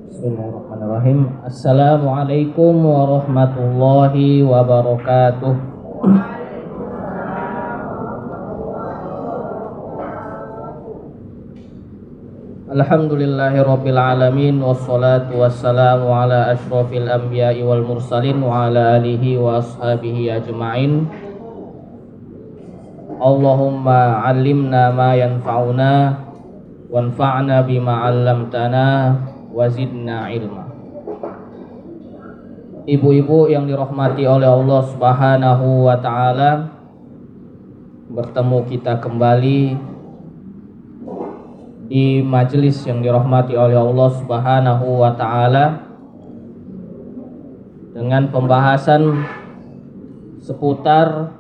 Bismillahirrahmanirrahim. Assalamualaikum warahmatullahi wabarakatuh. Alhamdulillahirabbil alamin wassalatu wassalamu ala asyrofil anbiya'i wal mursalin wa ala alihi wa ashabihi ajma'in. Allahumma 'allimna ma yanfa'una wanfa'na bima 'allamtana wazidna ilma. Ibu-ibu yang dirahmati oleh Allah Subhanahu wa ta'ala, bertemu kita kembali di majelis yang dirahmati oleh Allah Subhanahu wa ta'ala dengan pembahasan seputar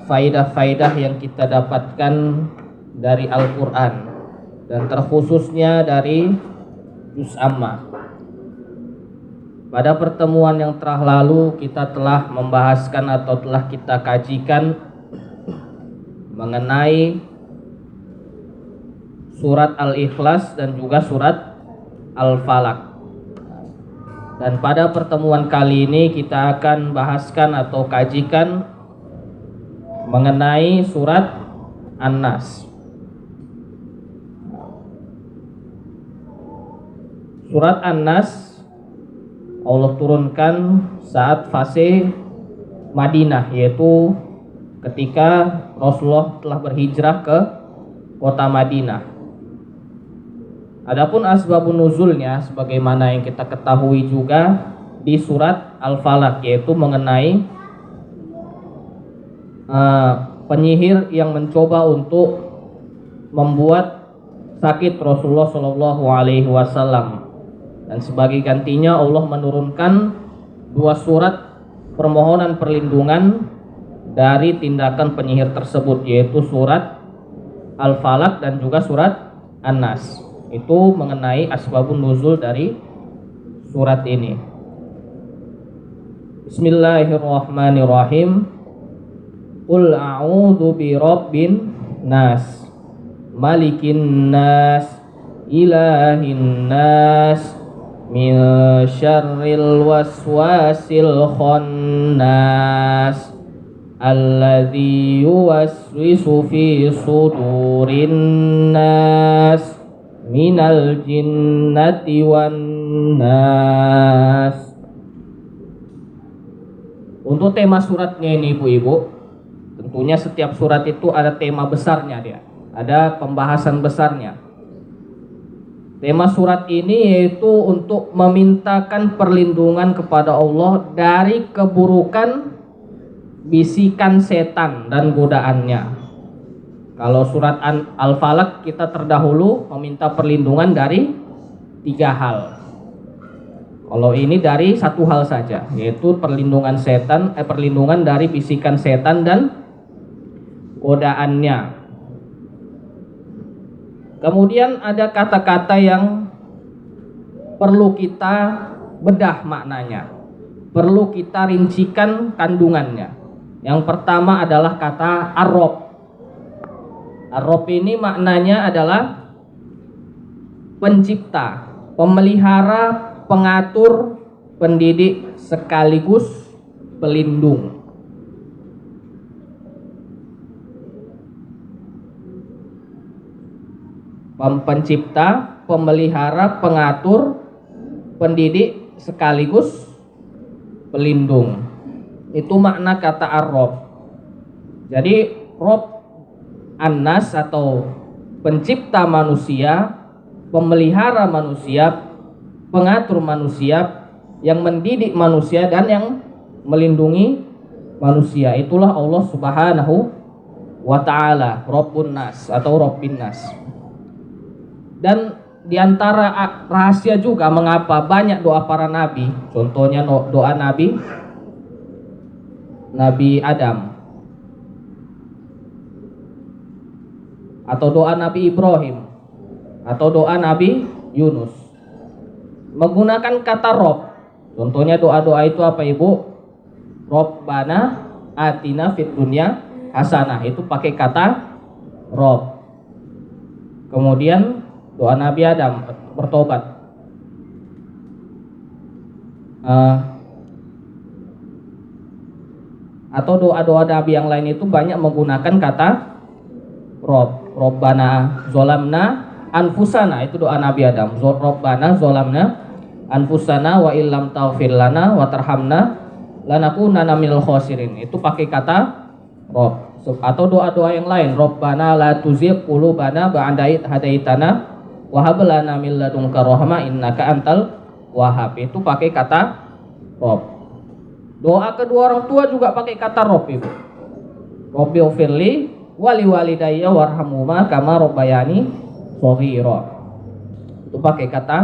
faidah-faidah yang kita dapatkan dari Al-Quran dan terkhususnya dari Juz Amma. Pada pertemuan yang telah lalu kita telah membahaskan atau telah kita kajikan mengenai surat Al-Ikhlas dan juga surat Al-Falaq. Dan pada pertemuan kali ini kita akan bahaskan atau kajikan mengenai surat An-Nas. Surat An-Nas Allah turunkan saat fase Madinah, yaitu ketika Rasulullah telah berhijrah ke kota Madinah. Adapun asbabun nuzulnya sebagaimana yang kita ketahui juga di surat Al-Falaq, yaitu mengenai penyihir yang mencoba untuk membuat sakit Rasulullah Shallallahu Alaihi Wasallam. Dan sebagai gantinya Allah menurunkan dua surat permohonan perlindungan dari tindakan penyihir tersebut, yaitu surat Al-Falaq dan juga surat An-Nas. Itu mengenai asbabun nuzul dari surat ini. Bismillahirrahmanirrahim. Qul a'udzu birabbin nas, malikin nas, ilahin nas, min syarril waswasil khannas, alladzi yuwaswisu fi sudurin nas, minal jinnati wan nas. Untuk tema suratnya ini ibu-ibu, tentunya setiap surat itu ada tema besarnya, dia ada pembahasan besarnya. Tema surat ini yaitu untuk memintakan perlindungan kepada Allah dari keburukan bisikan setan dan godaannya. Kalau surat Al-Falaq kita terdahulu meminta perlindungan dari 3 hal. Kalau ini dari 1 hal saja, yaitu perlindungan dari bisikan setan dan godaannya. Kemudian ada kata-kata yang perlu kita bedah maknanya, perlu kita rincikan kandungannya. Yang pertama adalah kata Ar-Rabb. Ar-Rabb ini maknanya adalah pencipta, pemelihara, pengatur, pendidik, sekaligus pelindung. Pencipta, pemelihara, pengatur, pendidik, sekaligus pelindung. Itu makna kata Ar-Rabb. Jadi Rabb An-Nas atau pencipta manusia, pemelihara manusia, pengatur manusia, yang mendidik manusia dan yang melindungi manusia. Itulah Allah Subhanahu wa ta'ala, Rabbun Nas atau Rabbin Nas. Dan diantara rahasia juga mengapa banyak doa para nabi, contohnya doa Nabi Adam, atau doa Nabi Ibrahim, atau doa Nabi Yunus, menggunakan kata Rob. Contohnya doa-doa itu apa ibu? Robbana atina fid dunya hasanah, itu pakai kata Rob. Kemudian doa Nabi Adam bertobat. Atau doa-doa Nabi yang lain itu banyak menggunakan kata Robbana zolamna anfusana, itu doa Nabi Adam. Robbana zolamna anfusana wa illam taghfir lana wa tarhamna lanakunanna minal khosirin. Itu pakai kata Rob. Atau doa-doa yang lain, Robbana la tuzigh qulubana ba'da idh hadaitana wa hab lana min ladunka rahmah innaka antal wahhab. Itu pakai kata Rob. Doa kedua orang tua juga pakai kata Rob, Ibu. Robbighfirli wali walidayya warhamhuma kama rabbayani shaghira. Itu pakai kata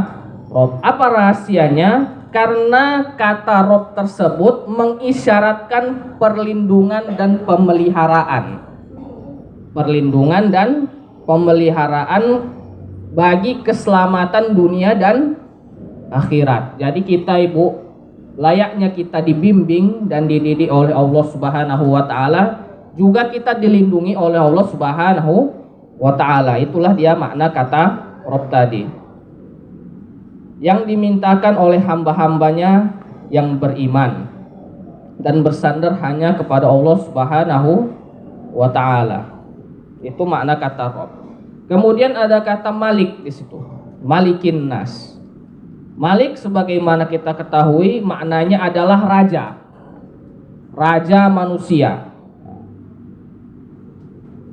Rob. Apa rahasianya? Karena kata Rob tersebut mengisyaratkan perlindungan dan pemeliharaan. Perlindungan dan pemeliharaan bagi keselamatan dunia dan akhirat. Jadi kita, Ibu, layaknya kita dibimbing dan dididik oleh Allah Subhanahu wa taala, juga kita dilindungi oleh Allah Subhanahu wa taala. Itulah dia makna kata Rob tadi. Yang dimintakan oleh hamba-hambanya yang beriman dan bersandar hanya kepada Allah Subhanahu wa taala. Itu makna kata Rob. Kemudian ada kata Malik di situ. Malikin nas. Malik sebagaimana kita ketahui maknanya adalah raja. Raja manusia.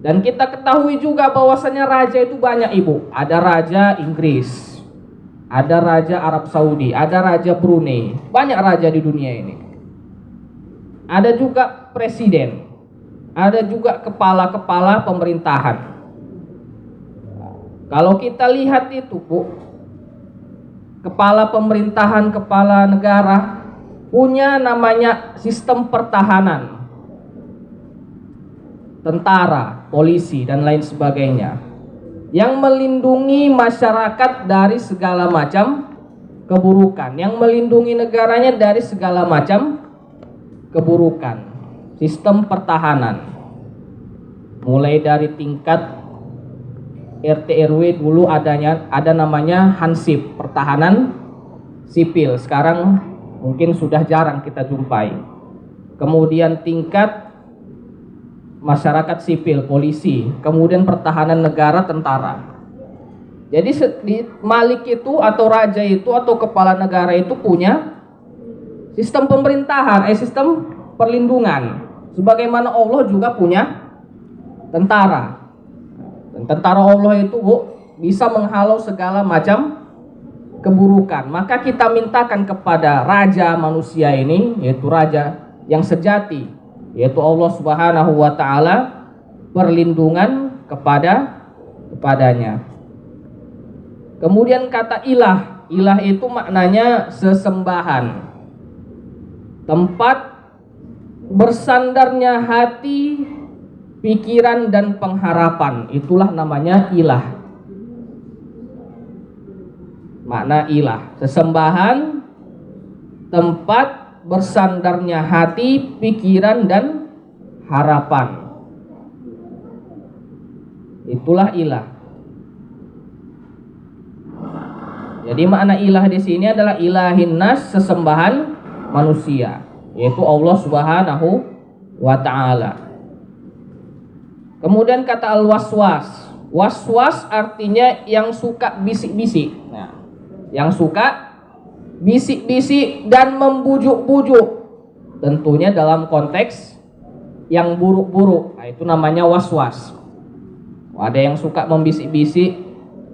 Dan kita ketahui juga bahwasanya raja itu banyak, Ibu. Ada raja Inggris, ada raja Arab Saudi, ada raja Brunei. Banyak raja di dunia ini. Ada juga presiden, ada juga kepala-kepala pemerintahan. Kalau kita lihat itu, Bu, kepala pemerintahan, kepala negara punya namanya sistem pertahanan, tentara, polisi, dan lain sebagainya, yang melindungi masyarakat dari segala macam keburukan, yang melindungi negaranya dari segala macam keburukan. Sistem pertahanan, mulai dari tingkat RT RW dulu ada namanya Hansip, pertahanan sipil. Sekarang mungkin sudah jarang kita jumpai. Kemudian tingkat masyarakat sipil, polisi, kemudian pertahanan negara, tentara. Jadi Malik itu atau raja itu atau kepala negara itu punya sistem pemerintahan, sistem perlindungan. Sebagaimana Allah juga punya tentara. Dan tentara Allah itu, Bu, bisa menghalau segala macam keburukan. Maka kita mintakan kepada raja manusia ini, yaitu raja yang sejati, yaitu Allah Subhanahu wa taala, perlindungan kepadanya. Kemudian kata ilah. Ilah itu maknanya sesembahan, tempat bersandarnya hati, pikiran, dan pengharapan. Itulah namanya ilah. Makna ilah, sesembahan, tempat bersandarnya hati, pikiran, dan harapan. Itulah ilah. Jadi makna ilah di sini adalah ilahin nas, sesembahan manusia, yaitu Allah Subhanahu wa taala. Kemudian kata al-waswas. Waswas artinya yang suka bisik-bisik. Nah, yang suka bisik-bisik dan membujuk-bujuk, tentunya dalam konteks yang buruk-buruk. Nah, itu namanya waswas. Ada yang suka membisik-bisik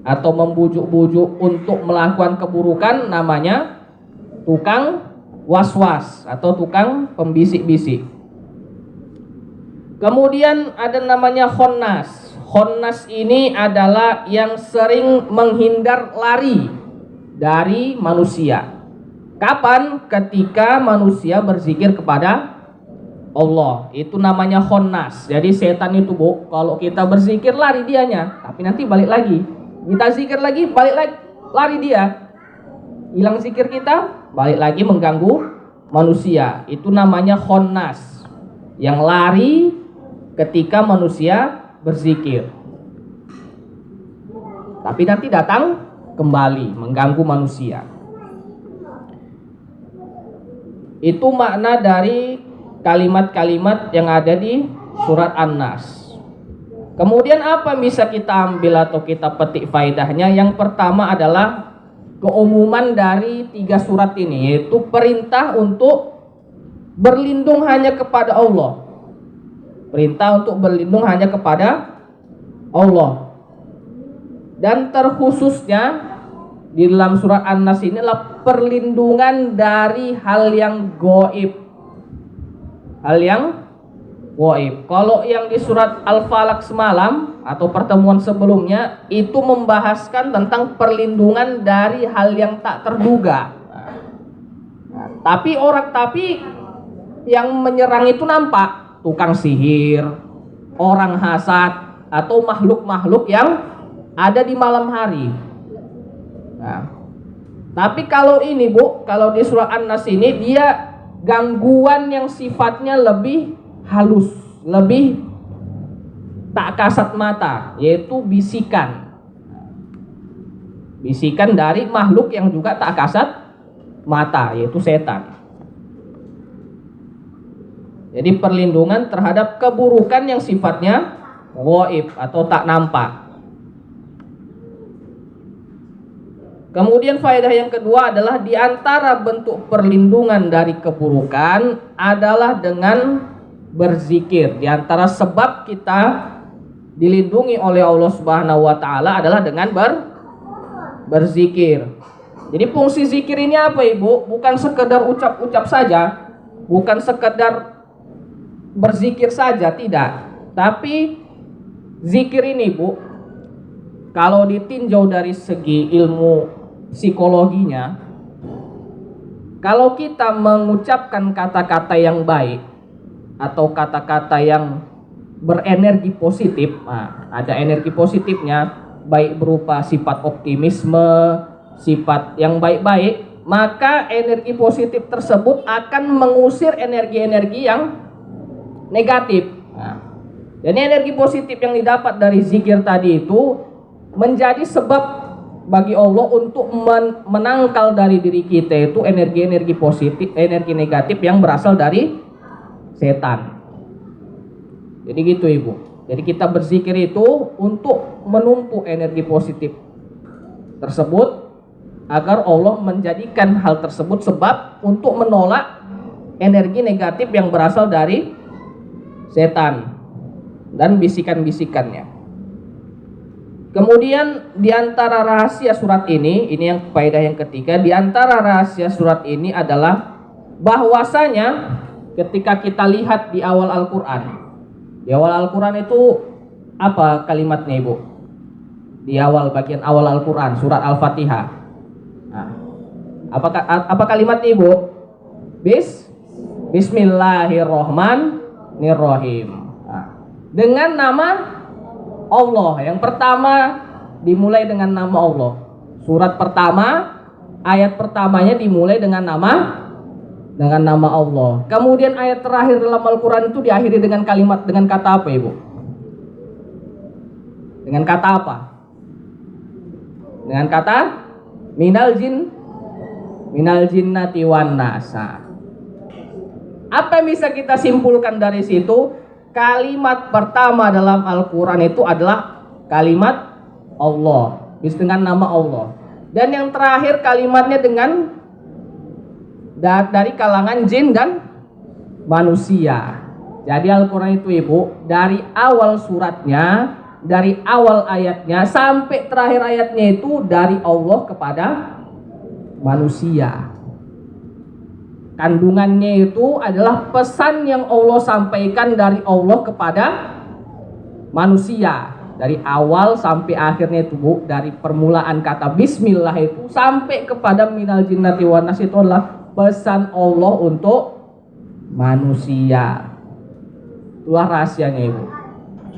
atau membujuk-bujuk untuk melakukan keburukan, namanya tukang waswas atau tukang pembisik-bisik. Kemudian ada namanya khonnas. Khonnas ini adalah yang sering menghindar lari dari manusia. Kapan? Ketika manusia berzikir kepada Allah. Itu namanya khonnas. Jadi setan itu, Bu, kalau kita berzikir lari dianya, tapi nanti balik lagi. Kita zikir lagi, balik lagi, lari dia. Hilang zikir kita, balik lagi mengganggu manusia. Itu namanya khonnas, yang lari ketika manusia berzikir. tapi nanti datang kembali mengganggu manusia. Itu makna dari kalimat-kalimat yang ada di surat An-Nas. Kemudian apa yang bisa kita ambil atau kita petik faedahnya? Yang pertama adalah keumuman dari 3 surat ini, yaitu perintah untuk berlindung hanya kepada Allah. Perintah untuk berlindung hanya kepada Allah. Dan terkhususnya di dalam surat An-Nas ini adalah perlindungan dari hal yang gaib. Hal yang gaib. Kalau yang di surat Al-Falaq semalam atau pertemuan sebelumnya itu membahaskan tentang perlindungan dari hal yang tak terduga. Tapi yang menyerang itu nampak, tukang sihir, orang hasad, atau makhluk-makhluk yang ada di malam hari. Nah, tapi kalau ini kalau di surah An-Nas ini dia gangguan yang sifatnya lebih halus, lebih tak kasat mata, yaitu bisikan. Bisikan dari makhluk yang juga tak kasat mata, yaitu setan. Jadi perlindungan terhadap keburukan yang sifatnya gaib atau tak nampak. Kemudian faedah yang kedua adalah di antara bentuk perlindungan dari keburukan adalah dengan berzikir. Di antara sebab kita dilindungi oleh Allah Subhanahu wa taala adalah dengan berzikir. Jadi fungsi zikir ini apa, Ibu? Bukan sekedar ucap-ucap saja, bukan sekedar berzikir saja, tidak. Tapi zikir ini, Bu, kalau ditinjau dari segi ilmu psikologinya, kalau kita mengucapkan kata-kata yang baik atau kata-kata yang berenergi positif, ada energi positifnya, baik berupa sifat optimisme, sifat yang baik-baik, maka energi positif tersebut akan mengusir energi-energi yang negatif. Jadi energi positif yang didapat dari zikir tadi itu menjadi sebab bagi Allah untuk menangkal dari diri kita itu energi-energi positif, energi negatif yang berasal dari setan. Jadi gitu, Ibu. Jadi kita berzikir itu untuk menumpuk energi positif tersebut agar Allah menjadikan hal tersebut sebab untuk menolak energi negatif yang berasal dari setan dan bisikan-bisikannya. Kemudian di antara rahasia surat ini yang faedah yang ketiga, di antara rahasia surat ini adalah bahwasanya ketika kita lihat di awal Al-Qur'an. Di awal Al-Qur'an itu apa kalimatnya, Ibu? Di awal bagian awal Al-Qur'an, surat Al-Fatihah. Nah, apa kalimatnya, Ibu? Bismillahirrahmanirrahim. Nah, dengan nama Allah. Yang pertama dimulai dengan nama Allah. Surat pertama, ayat pertamanya dimulai dengan nama Allah. Kemudian ayat terakhir dalam Al-Qur'an itu diakhiri dengan kata apa, Ibu? Dengan kata apa? Dengan kata minal jinnati wan nasa. Apa yang bisa kita simpulkan dari situ? Kalimat pertama dalam Al-Quran itu adalah kalimat Allah, dengan nama Allah. Dan yang terakhir kalimatnya dari kalangan jin dan manusia. Jadi Al-Quran itu, Ibu, dari awal suratnya, dari awal ayatnya sampai terakhir ayatnya itu dari Allah kepada manusia. Kandungannya itu adalah pesan yang Allah sampaikan dari Allah kepada manusia. Dari awal sampai akhirnya itu, Bu, dari permulaan kata bismillah itu sampai kepada minal jinnati wan nas itu adalah pesan Allah untuk manusia. Itulah rahasianya, Ibu.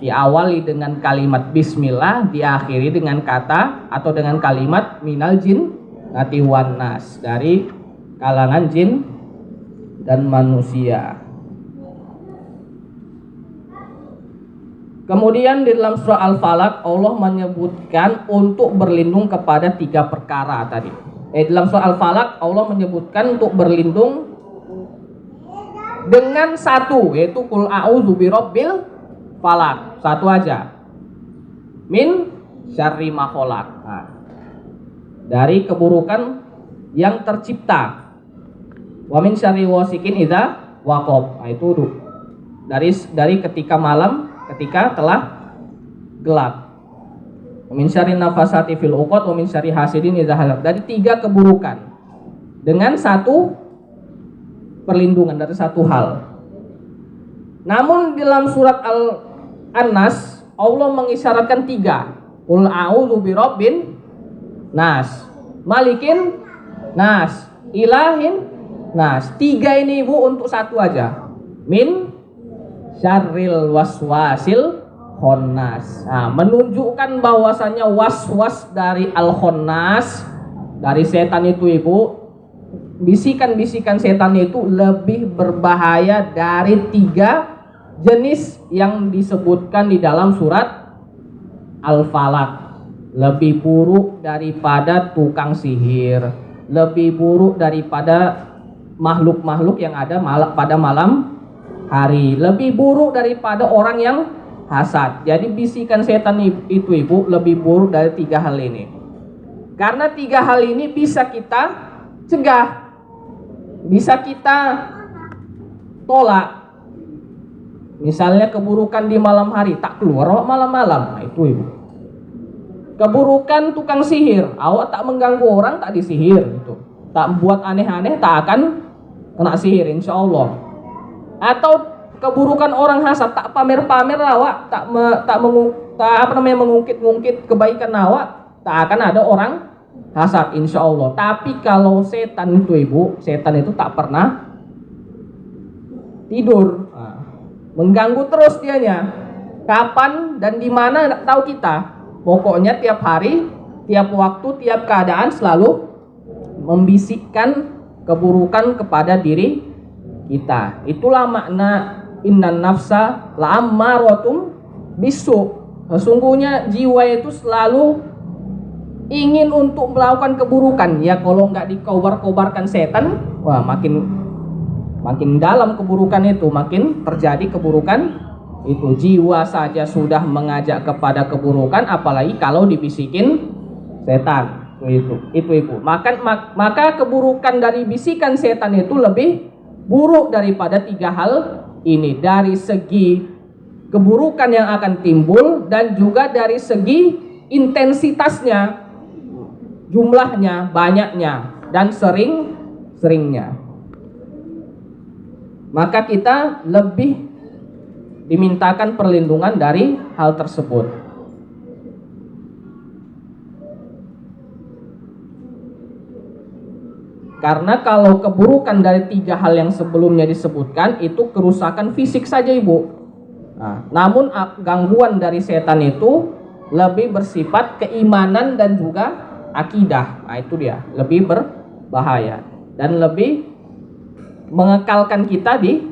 Diawali dengan kalimat bismillah, diakhiri dengan kata atau dengan kalimat minal jinnati wan nas, dari kalangan jin dan manusia. Kemudian di dalam surah Al-Falaq Allah menyebutkan untuk berlindung kepada 3 perkara tadi. Dalam surah Al-Falaq Allah menyebutkan untuk berlindung dengan satu, yaitu qul a'udzu birabbil falaq. Satu aja. Min syarri ma khalaq. Nah, dari keburukan yang tercipta. Wa min syarri wasikin idza waqab. Nah, itu dari ketika malam, ketika telah gelap. Wa min syarri nafasati fil 'uqad wa min syarri hasidin idza hasad. Dari 3 keburukan dengan satu perlindungan dari satu hal. Namun dalam surat An-Nas Allah mengisyaratkan 3. Qul a'udzu birabbin nas, malikin nas, ilahin nas. 3 ini Ibu untuk satu aja. Min syarril waswasil khonnas. Nah, menunjukkan bahwasanya was-was dari al-khonnas, dari setan itu Ibu, bisikan-bisikan setan itu lebih berbahaya dari 3 jenis yang disebutkan di dalam surat Al-Falaq. Lebih buruk daripada tukang sihir, lebih buruk daripada makhluk-makhluk yang ada pada malam hari, lebih buruk daripada orang yang hasad. Jadi bisikan setan itu Ibu lebih buruk dari 3 hal ini. Karena 3 hal ini bisa kita cegah, bisa kita tolak. Misalnya keburukan di malam hari, tak keluar malam-malam. Nah, itu Ibu. Keburukan tukang sihir, awak tak mengganggu orang, tak disihir gitu. Tak buat aneh-aneh, tak akan kena sihir insya Allah. Atau keburukan orang hasad, tak pamer-pamer awak, tak mengungkit-ungkit kebaikan awak, tak akan ada orang hasad insya Allah. Tapi kalau setan itu Ibu, setan itu tak pernah tidur. Mengganggu terus dianya. Kapan dan di mana enggak tahu kita. Pokoknya tiap hari, tiap waktu, tiap keadaan selalu membisikkan keburukan kepada diri kita. Itulah makna innan nafsa la'ammarotum bisu. Sesungguhnya jiwa itu selalu ingin untuk melakukan keburukan. Ya kalau enggak dikobar-kobarkan setan, wah makin dalam keburukan itu, makin terjadi keburukan itu. Jiwa saja sudah mengajak kepada keburukan, apalagi kalau dibisikin setan. Itu Ibu. Maka keburukan dari bisikan setan itu lebih buruk daripada 3 hal ini, dari segi keburukan yang akan timbul dan juga dari segi intensitasnya, jumlahnya, banyaknya, dan seringnya. Maka kita lebih dimintakan perlindungan dari hal tersebut. Karena kalau keburukan dari 3 hal yang sebelumnya disebutkan itu kerusakan fisik saja Ibu. Nah, namun gangguan dari setan itu lebih bersifat keimanan dan juga akidah. Nah, itu dia, lebih berbahaya dan lebih mengekalkan kita di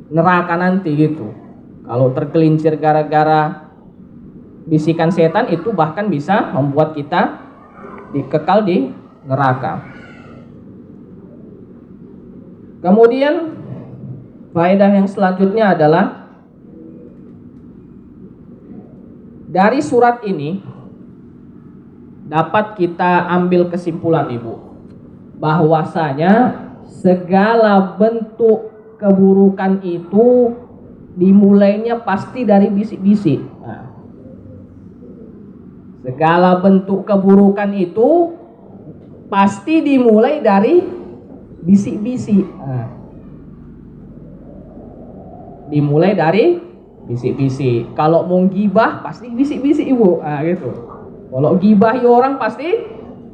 neraka nanti gitu. Kalau tergelincir gara-gara bisikan setan itu bahkan bisa membuat kita kekal di neraka. Kemudian faedah yang selanjutnya adalah dari surat ini dapat kita ambil kesimpulan Ibu, bahwasanya segala bentuk keburukan itu dimulainya pasti dari bisik-bisik. Nah, segala bentuk keburukan itu pasti dimulai dari bisik-bisik. Nah, dimulai dari bisik-bisik. Kalau mau gibah pasti bisik-bisik Ibu. Nah, gitu. Kalau gibahi orang pasti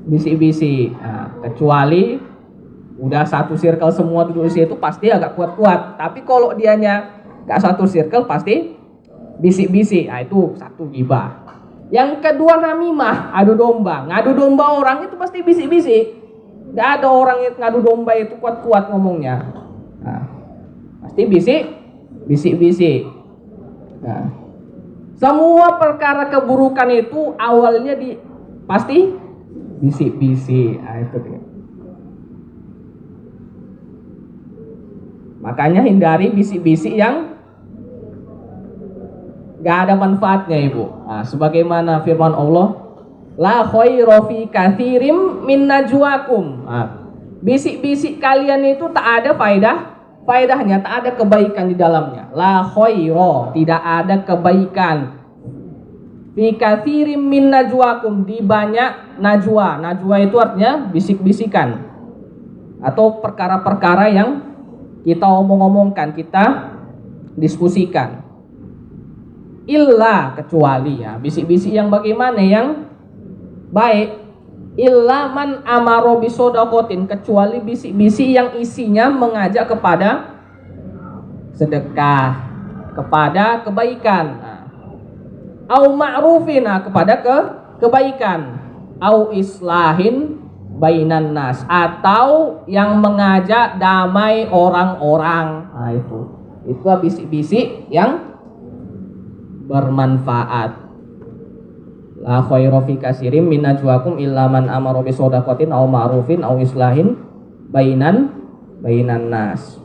bisik-bisik. Nah, kecuali udah satu circle semua duduk di situ pasti agak kuat-kuat. Tapi kalau dianya gak satu circle pasti bisik-bisik. Nah, itu satu gibah. Yang kedua namimah, adu domba. Ngadu domba orang itu pasti bisik-bisik. Gak ada orang yang ngadu domba itu kuat-kuat ngomongnya. Nah, pasti bisik-bisik. Nah, Semua perkara keburukan itu awalnya pasti bisik-bisik. Nah, itu dia. Makanya hindari bisik-bisik yang gak ada manfaatnya, Ibu. Nah, sebagaimana firman Allah, la khaira fi katsirim min najwakum. Nah, bisik-bisik kalian itu tak ada faedahnya, tak ada kebaikan di dalamnya. La khaira, tidak ada kebaikan. Fi katsirim min najwakum, di banyak najwa. Najwa itu artinya bisik-bisikan atau perkara-perkara yang kita omong-omongkan, kita diskusikan. Illa, kecuali ya, bisik-bisik yang bagaimana, yang baik. Illa man amaro bisodakotin, kecuali bisik-bisik yang isinya mengajak kepada sedekah, kepada kebaikan. Au ma'rufin, kepada kebaikan. Au islahin bainan nas, atau yang mengajak damai orang-orang. Nah, itu bisik-bisik yang bermanfaat. La khairu fi katsirin min najwakum illa man amara bi shadaqatin aw ma'rufin aw islahin bainan nas.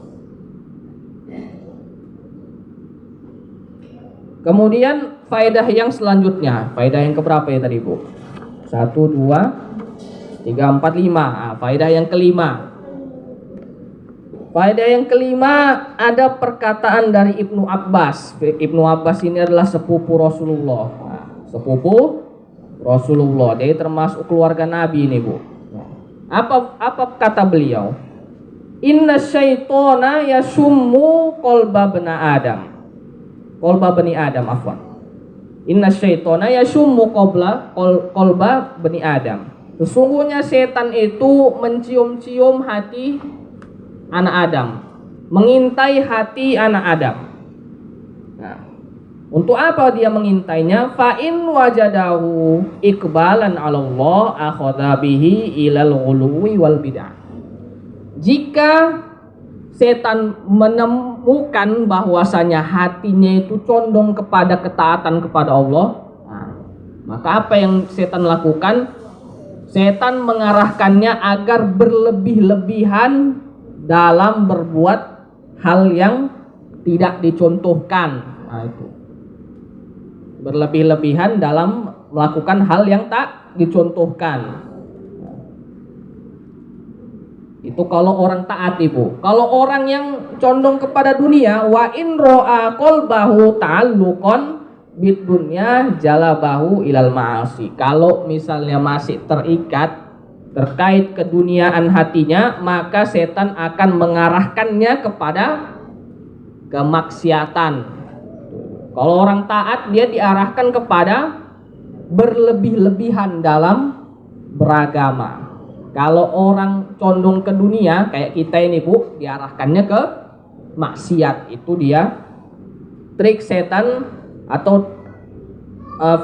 Kemudian faedah yang selanjutnya, faedah yang keberapa ya tadi, Bu? 1 2 3 4 5. Nah, faedah yang kelima. Faedah yang kelima, ada perkataan dari Ibnu Abbas. Ibnu Abbas ini adalah sepupu Rasulullah. Nah, sepupu Rasulullah, dia termasuk keluarga Nabi ini, Bu. Apa kata beliau? Inna syaitona yasummu qalba bani Adam, afwan. Inna syaitona yasummu qalba bani Adam. Sesungguhnya setan itu mencium-cium hati anak Adam, mengintai hati anak Adam. Nah, untuk apa dia mengintainya? Fa in wajadahu iqbalan 'ala Allah akhadha bihi ilal ghuluwi wal bid'ah. Jika setan menemukan bahwasanya hatinya itu condong kepada ketaatan kepada Allah, nah, maka apa yang setan lakukan? Setan mengarahkannya agar berlebih-lebihan dalam berbuat hal yang tidak dicontohkan. Nah, itu berlebih-lebihan dalam melakukan hal yang tak dicontohkan. Itu kalau orang taat, Ibu. Kalau orang yang condong kepada dunia, wa in ra'a qalbahu ta'alluqan bid dunya jalabahu ilal ma'asi. Kalau misalnya masih terikat terkait keduniaan hatinya, maka setan akan mengarahkannya kepada kemaksiatan. Kalau orang taat, dia diarahkan kepada berlebih-lebihan dalam beragama. Kalau orang condong ke dunia kayak kita ini, Bu, diarahkannya ke maksiat. Itu dia trik setan atau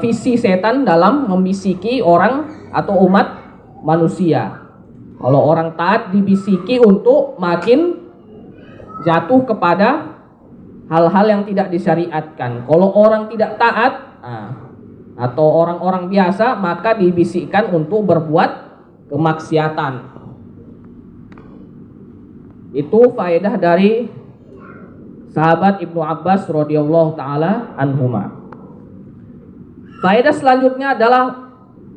visi setan dalam membisiki orang atau umat manusia. Kalau orang taat dibisiki untuk makin jatuh kepada hal-hal yang tidak disyariatkan. Kalau orang tidak taat atau orang-orang biasa, maka dibisikkan untuk berbuat kemaksiatan. Itu faedah dari sahabat Ibnu Abbas radhiyallahu taala anhuma. Faedah selanjutnya adalah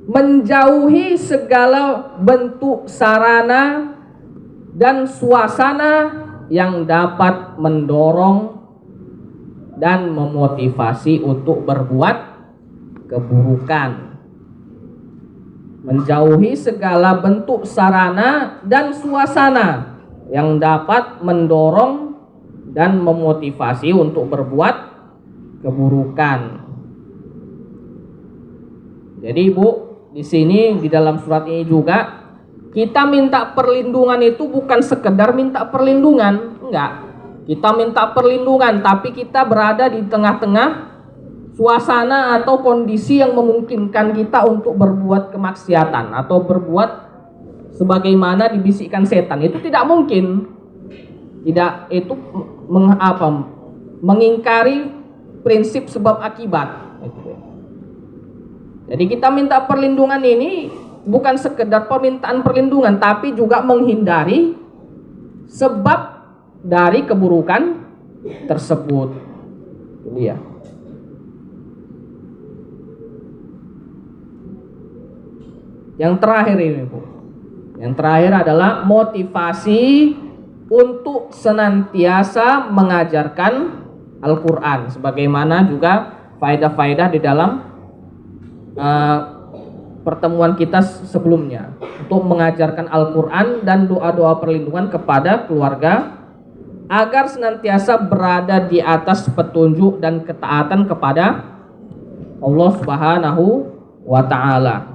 menjauhi segala bentuk sarana dan suasana yang dapat mendorong dan memotivasi untuk berbuat keburukan. Menjauhi segala bentuk sarana dan suasana yang dapat mendorong dan memotivasi untuk berbuat keburukan. Jadi, Bu, di sini di dalam surat ini juga kita minta perlindungan itu bukan sekedar minta perlindungan, enggak. Kita minta perlindungan, tapi kita berada di tengah-tengah suasana atau kondisi yang memungkinkan kita untuk berbuat kemaksiatan atau berbuat sebagaimana dibisikkan setan. Itu tidak mungkin. Tidak, itu mengingkari prinsip sebab akibat. Jadi kita minta perlindungan ini bukan sekedar permintaan perlindungan, tapi juga menghindari sebab dari keburukan tersebut. Itu dia. Yang terakhir ini, Bu. Yang terakhir adalah motivasi untuk senantiasa mengajarkan Al-Quran, sebagaimana juga faedah-faedah di dalam pertemuan kita sebelumnya, untuk mengajarkan Al-Quran dan doa-doa perlindungan kepada keluarga agar senantiasa berada di atas petunjuk dan ketaatan kepada Allah Subhanahu wa Ta'ala.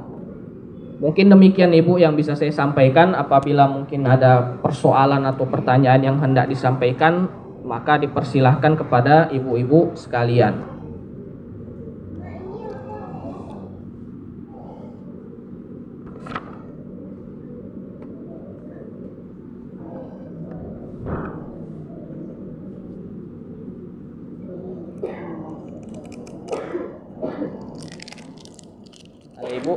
Mungkin demikian Ibu yang bisa saya sampaikan. Apabila mungkin ada persoalan atau pertanyaan yang hendak disampaikan, maka dipersilahkan kepada ibu-ibu sekalian. Ada Ibu?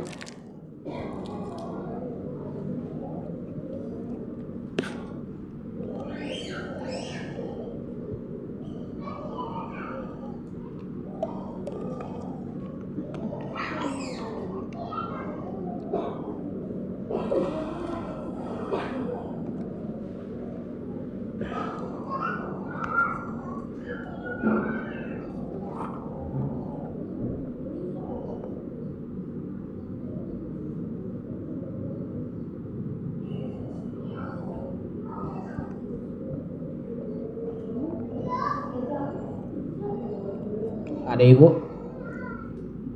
Ada Ibu?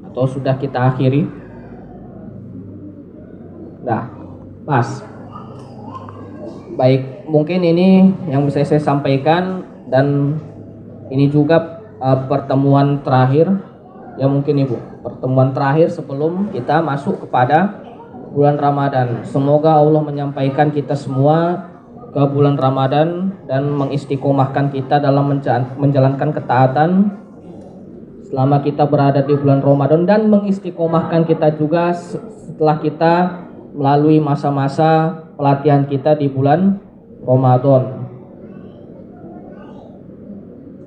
Atau sudah kita akhiri? Nah, Mas. Baik, mungkin ini yang bisa saya sampaikan, dan ini juga pertemuan terakhir ya mungkin Ibu. Pertemuan terakhir sebelum kita masuk kepada bulan Ramadan. Semoga Allah menyampaikan kita semua ke bulan Ramadan dan mengistiqomahkan kita dalam menjalankan ketaatan selama kita berada di bulan Ramadan, dan mengistiqomahkan kita juga setelah kita melalui masa-masa pelatihan kita di bulan Ramadan.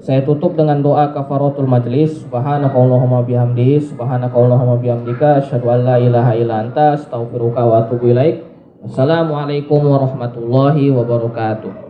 Saya tutup dengan doa kafaratul majlis. Subhanakallahumma bihamdihi, subhanakallahumma bihamdika, asyhadu an la ilaha illa anta, astaghfiruka wa atubu ilaik. Wassalamualaikum warahmatullahi wabarakatuh.